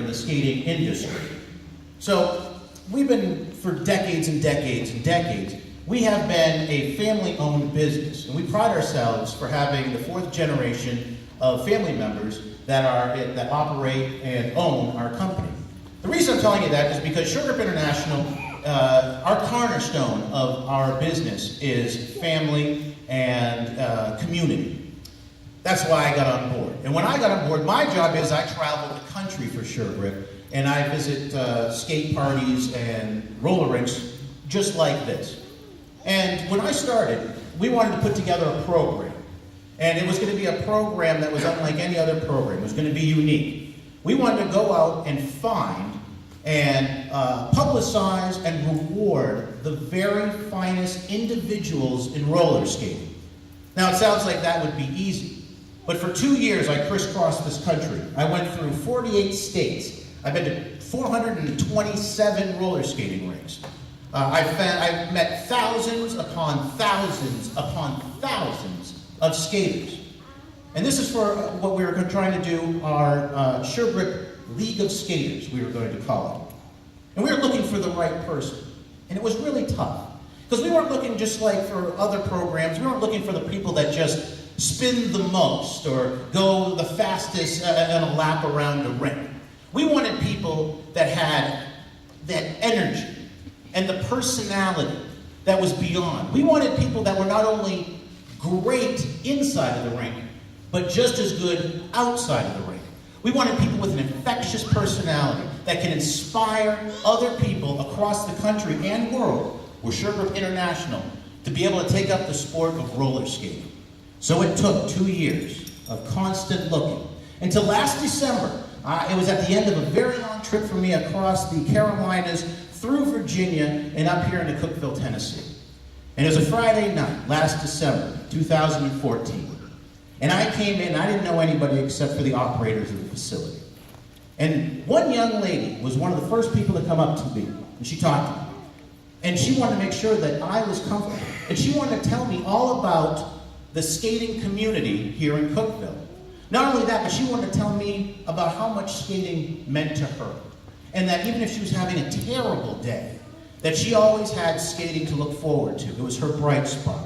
the skating industry. So we've been, for decades and decades and decades, we have been a family-owned business, and we pride ourselves for having the fourth generation of family members that operate and own our company. The reason I'm telling you that is because Sure Grip International, our cornerstone of our business is family and community. That's why I got on board. And when I got on board, my job is I travel the country for Sure Grip, and I visit skate parties and roller rinks just like this. And when I started, we wanted to put together a program. And it was going to be a program that was unlike any other program. It was going to be unique. We wanted to go out and find and publicize and reward the very finest individuals in roller skating. Now, it sounds like that would be easy. But for 2 years, I crisscrossed this country. I went through 48 states. I've been to 427 roller skating rinks. I've met thousands upon thousands upon thousands of skaters. And this is for what we were trying to do, our Sure Grip League of Skaters, we were going to call it. And we were looking for the right person. And it was really tough. Because we weren't looking just like for other programs, we weren't looking for the people that just spin the most or go the fastest in a lap around the rink. We wanted people that had that energy and the personality that was beyond. We wanted people that were not only great inside of the rink, but just as good outside of the rink. We wanted people with an infectious personality that can inspire other people across the country and world with Sure Grip International to be able to take up the sport of roller skating. So it took 2 years of constant looking until last December. It was at the end of a very long trip for me across the Carolinas, through Virginia, and up here into Cookeville, Tennessee. And it was a Friday night, last December, 2014. And I came in, I didn't know anybody except for the operators of the facility. And one young lady was one of the first people to come up to me, and she talked to me. And she wanted to make sure that I was comfortable. And she wanted to tell me all about the skating community here in Cookeville. Not only that, but she wanted to tell me about how much skating meant to her. And that even if she was having a terrible day, that she always had skating to look forward to. It was her bright spot.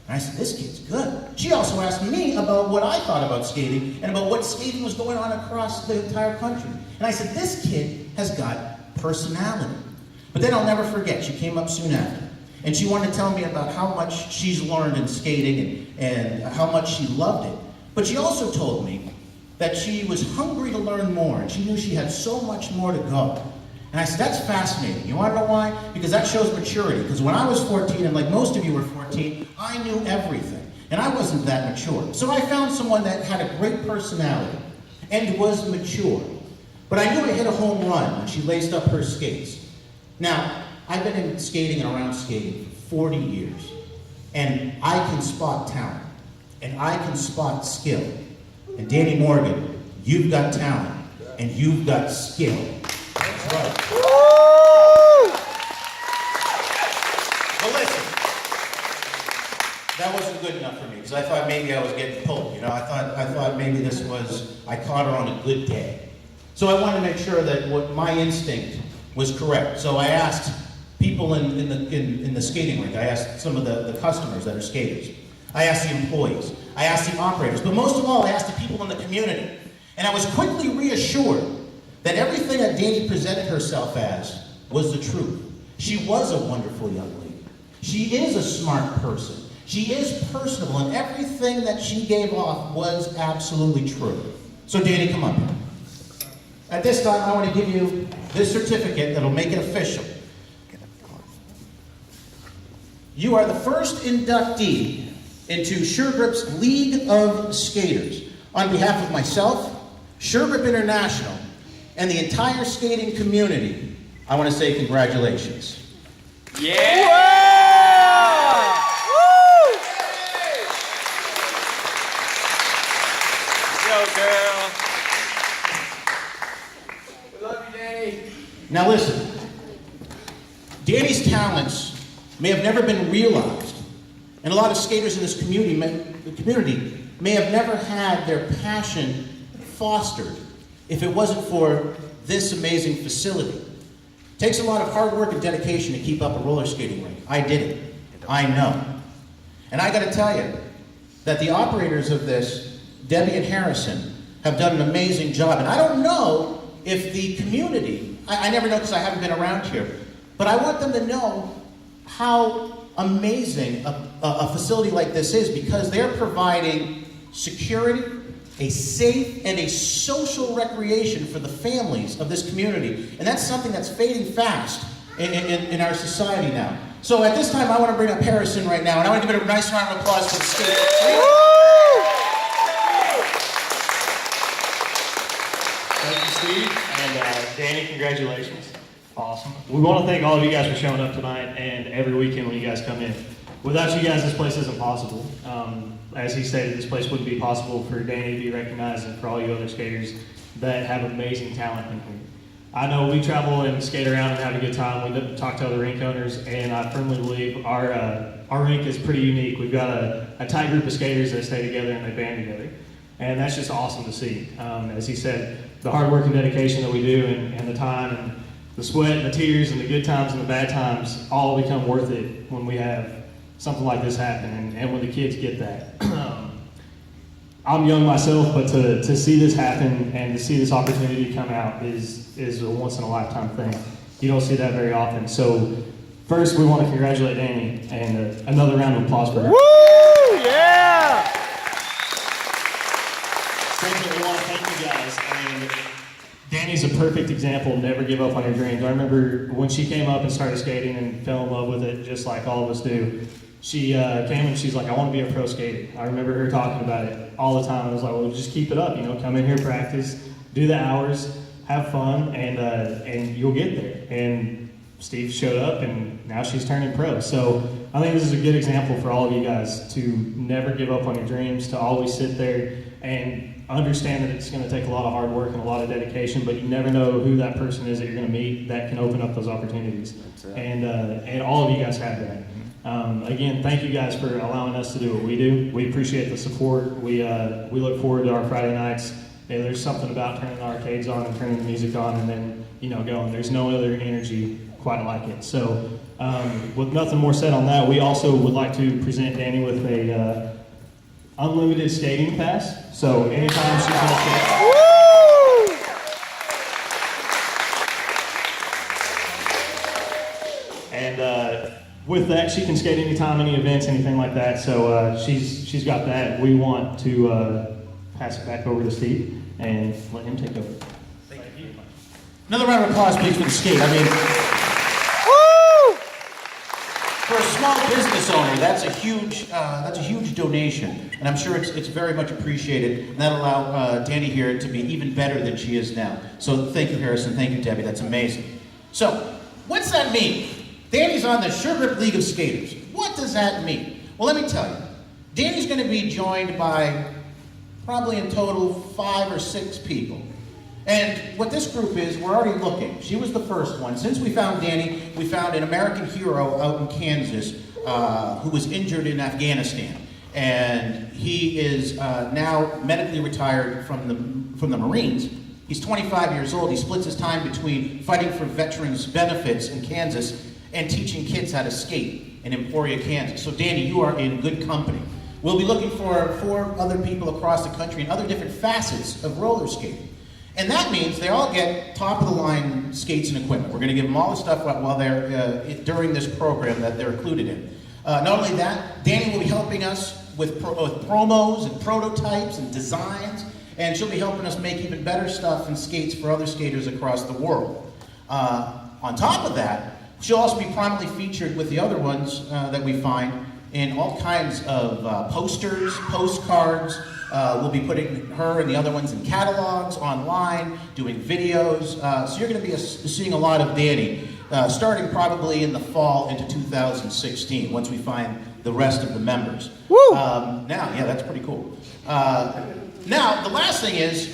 And I said, this kid's good. She also asked me about what I thought about skating and about what skating was going on across the entire country. And I said, this kid has got personality. But then I'll never forget, she came up soon after. And she wanted to tell me about how much she's learned in skating and how much she loved it. But she also told me that she was hungry to learn more, and she knew she had so much more to go. And I said, that's fascinating. You want to know why? Because that shows maturity. Because when I was 14, and like most of you were 14, I knew everything. And I wasn't that mature. So I found someone that had a great personality and was mature. But I knew I hit a home run when she laced up her skates. Now, I've been in skating and around skating for 40 years. And I can spot talent. And I can spot skill. And Danie Morgan, you've got talent, and you've got skill. That's right. Woo! But listen, that wasn't good enough for me, because I thought maybe I was getting pulled. You know, I thought maybe this was, I caught her on a good day. So I wanted to make sure that what my instinct was correct. So I asked people in the skating rink. I asked some of the customers that are skaters. I asked the employees. I asked the operators. But most of all, I asked the people in the community. And I was quickly reassured that everything that Danie presented herself as was the truth. She was a wonderful young lady. She is a smart person. She is personable, and everything that she gave off was absolutely true. So Danie, come on. At this time, I want to give you this certificate that'll make it official. You are the first inductee into Sure Grip's League of Skaters. On behalf of myself, Sure Grip International, and the entire skating community, I want to say congratulations. Yeah! Woo! Go, girl. We love you, Danie. Now listen, Danie's talents may have never been realized, and a lot of skaters in this community may have never had their passion fostered if it wasn't for this amazing facility. It takes a lot of hard work and dedication to keep up a roller skating rink. I did it. I know. And I gotta tell you that the operators of this, Debbie and Harrison, have done an amazing job. And I don't know if the community, I never know because I haven't been around here, but I want them to know how amazing a facility like this is, because they're providing security, a safe and a social recreation for the families of this community. And that's something that's fading fast in our society now. So at this time, I want to bring up Harrison right now, and I want to give it a nice round of applause for the skaters. Thank you, Steve, and Danie, congratulations. Awesome. We want to thank all of you guys for showing up tonight and every weekend when you guys come in. Without you guys, this place isn't possible. As he stated, this place wouldn't be possible for Danie to be recognized and for all you other skaters that have amazing talent in here. I know we travel and skate around and have a good time. We talk to other rink owners, and I firmly believe our rink is pretty unique. We've got a tight group of skaters that stay together and they band together. And that's just awesome to see. As he said, the hard work and dedication that we do and the time and the sweat and the tears and the good times and the bad times all become worth it when we have something like this happen and when the kids get that. I'm young myself, but to see this happen and to see this opportunity come out is a once in a lifetime thing. You don't see that very often. So first we want to congratulate Danie and another round of applause for her. Woo! Yeah! Second, we want to thank you guys. And Danie's a perfect example of never give up on your dreams. I remember when she came up and started skating and fell in love with it, just like all of us do. She came and she's like, I want to be a pro skater. I remember her talking about it all the time. I was like, well, just keep it up, come in here, practice, do the hours, have fun, and you'll get there. And Steve showed up, and now she's turning pro. So I think this is a good example for all of you guys to never give up on your dreams, to always sit there and understand that it's going to take a lot of hard work and a lot of dedication, but you never know who that person is that you're going to meet that can open up those opportunities. And all of you guys have that. Again, thank you guys for allowing us to do what we do. We appreciate the support. We look forward to our Friday nights. There's something about turning the arcades on and turning the music on and then going. There's no other energy quite like it. So with nothing more said on that, we also would like to present Danie with a unlimited skating pass. So anytime she's going to skate. And with that, she can skate anytime, any events, anything like that. So she's got that. We want to pass it back over to Steve and let him take over. Thank you. Another round of applause, please, for the skate. I mean, for a small business owner, that's a huge donation, and I'm sure it's very much appreciated. And that'll allow Danie here to be even better than she is now. So thank you, Harrison. Thank you, Debbie. That's amazing. So what's that mean? Danie's on the Sure Grip League of Skaters. What does that mean? Well, let me tell you. Danie's going to be joined by probably in total 5 or 6 people. And what this group is, we're already looking. She was the first one. Since we found Danie, we found an American hero out in Kansas who was injured in Afghanistan. And he is now medically retired from the Marines. He's 25 years old. He splits his time between fighting for veterans' benefits in Kansas and teaching kids how to skate in Emporia, Kansas. So Danie, you are in good company. We'll be looking for 4 other people across the country in other different facets of roller skating. And that means they all get top-of-the-line skates and equipment. We're going to give them all the stuff while they're during this program that they're included in. Not only that, Danie will be helping us with promos and prototypes and designs, and she'll be helping us make even better stuff and skates for other skaters across the world. On top of that, she'll also be prominently featured with the other ones that we find in all kinds of posters, postcards. We'll be putting her and the other ones in catalogs, online, doing videos. So you're going to be seeing a lot of Danie, starting probably in the fall into 2016, once we find the rest of the members. Woo! Yeah, that's pretty cool. Now, the last thing is,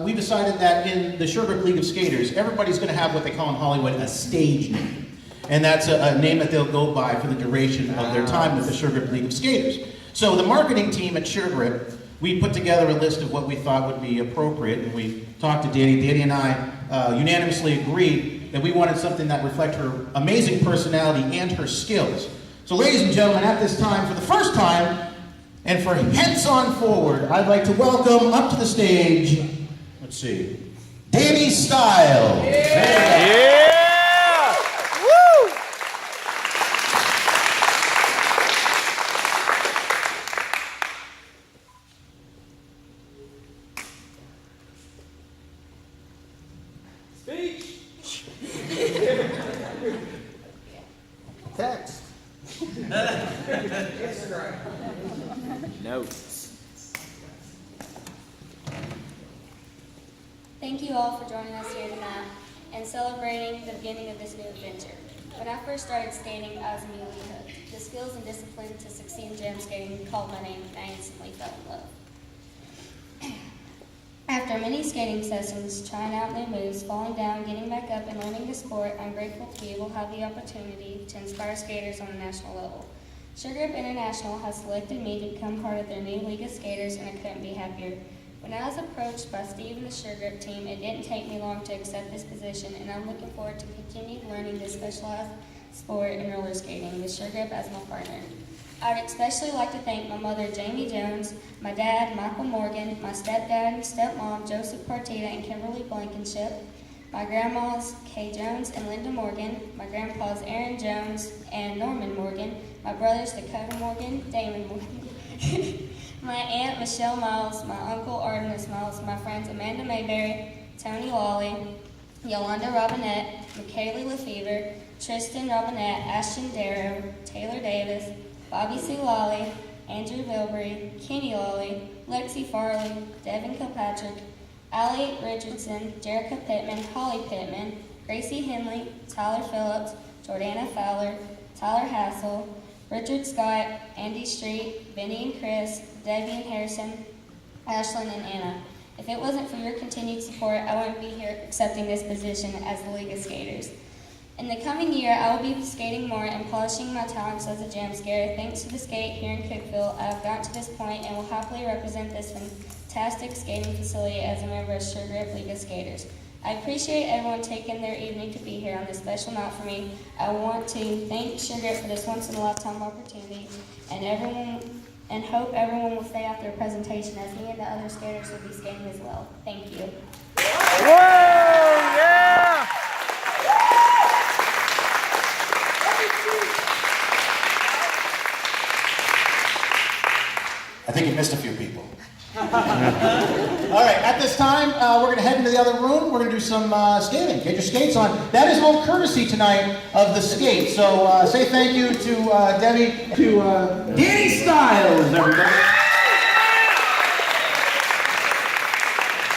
we decided that in the Sure Grip League of Skaters, everybody's going to have what they call in Hollywood a stage name. And that's a name that they'll go by for the duration of their time with the Sure Grip League of Skaters. So the marketing team at Sure Grip we put together a list of what we thought would be appropriate, and we talked to Danie. Danie and I unanimously agreed that we wanted something that reflected her amazing personality and her skills. So ladies and gentlemen, at this time, for the first time, and for hence on forward, I'd like to welcome up to the stage, let's see, Danie Stylez. Yeah! Woo! Speech. Text. Instagram. Notes. Thank you all for joining us here tonight and celebrating the beginning of this new adventure. When I first started skating, I was immediately hooked. The skills and discipline to succeed in jam skating called my name, and I instantly fell in love. After many skating sessions, trying out new moves, falling down, getting back up, and learning the sport, I'm grateful to be able to have the opportunity to inspire skaters on a national level. Sure Grip International has selected me to become part of their new League of Skaters, and I couldn't be happier. When I was approached by Steve and the Sure Grip team, it didn't take me long to accept this position, and I'm looking forward to continuing learning this specialized sport in roller skating with Sure Grip as my partner. I'd especially like to thank my mother, Jamie Jones, my dad, Michael Morgan, my stepdad and stepmom, Joseph Partita and Kimberly Blankenship, my grandmas, Kay Jones and Linda Morgan, my grandpas, Aaron Jones and Norman Morgan, my brothers, Dakota Morgan, Damon Morgan, my aunt, Michelle Miles, my uncle, Artemis Miles, my friends, Amanda Mayberry, Tony Lawley, Yolanda Robinette, McKaylee Lefevre, Tristan Robinette, Ashton Darrow, Taylor Davis, Bobby Sue Lawley, Andrew Vilbury, Kenny Lawley, Lexi Farley, Devin Kilpatrick, Allie Richardson, Jerica Pittman, Holly Pittman, Gracie Henley, Tyler Phillips, Jordana Fowler, Tyler Hassel, Richard Scott, Andy Street, Benny and Chris, Debbie and Harrison, Ashlyn and Anna. If it wasn't for your continued support, I wouldn't be here accepting this position as the League of Skaters. In the coming year, I will be skating more and polishing my talents as a jam skater. Thanks to the skate here in Cookeville, I have gotten to this point and will happily represent this fantastic skating facility as a member of Sure Grip League of Skaters. I appreciate everyone taking their evening to be here on this special night for me. I want to thank Sure Grip for this once-in-a-lifetime opportunity and hope everyone will stay after the presentation as me and the other skaters will be skating as well. Thank you. Whoa! Yeah! I think you missed a few people. All right, at this time, we're going to head into the other room. We're going to do some skating. Get your skates on. That is all courtesy tonight of the skate. So say thank you to Debbie, to Danie Stylez, everybody.